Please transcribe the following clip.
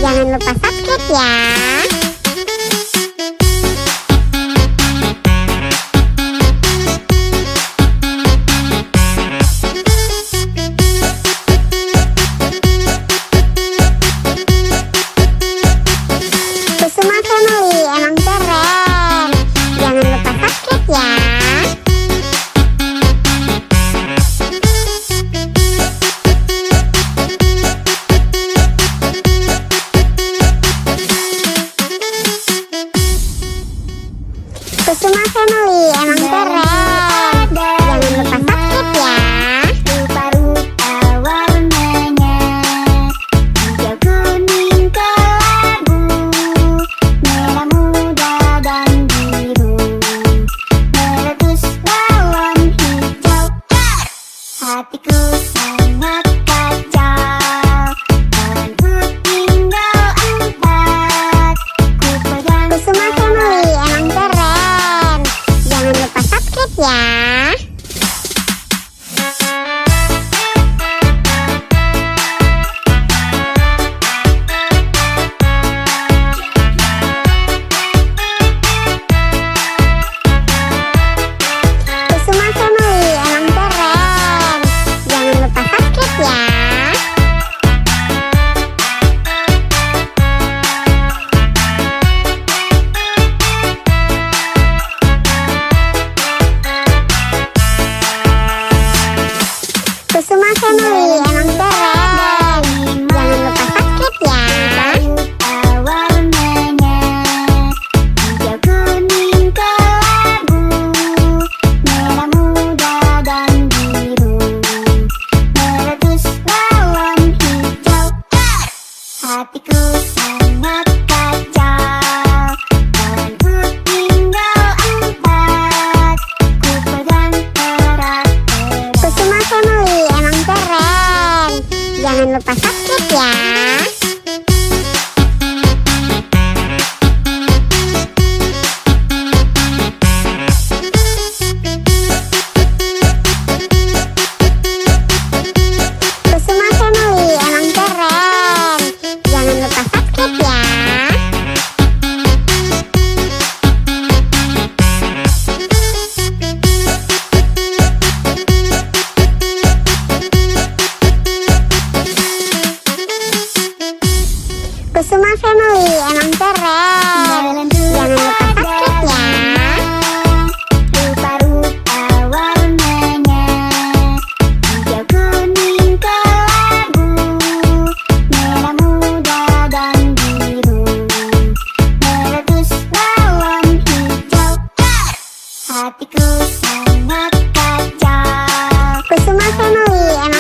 Jangan lupa subscribe ya. Kusuma Family emang keren. Jangan lupa subscribe ya. Kusuma Family emang keren. Jangan lupa subscribe ya. Rupa-rupa warnanya, hijau, kuning, kelabu, merah muda dan biru, meletus balon hijau. Hatiku sangat kacau, aku tinggal 4. Ku pegang Kusuma Family emang keren. Jangan lupa subscribe ya. Kusuma Family emang keren. Jangan lupa subscribe ya. Kusuma Family emang keren. Jangan lupa subscribe ya. rupa warnanya, hijau, kuning, kelabu, merah muda dan biru, meletus balon hijau. Hatiku sangat kacau, aku tinggal 4. Ku pegang erat-erat. Kusuma Family emang keren. Jangan lupa subscribe ya. Kusuma Family emang keren. Jangan lupa subscribe ya. Kusuma Family emang keren. Jangan lupa subscribe ya. Rupa-rupa warnanya, hijau, kuning, kelabu, merah muda dan biru, meletus balon hijau. Hatiku sangat kacau. Kusuma Family emang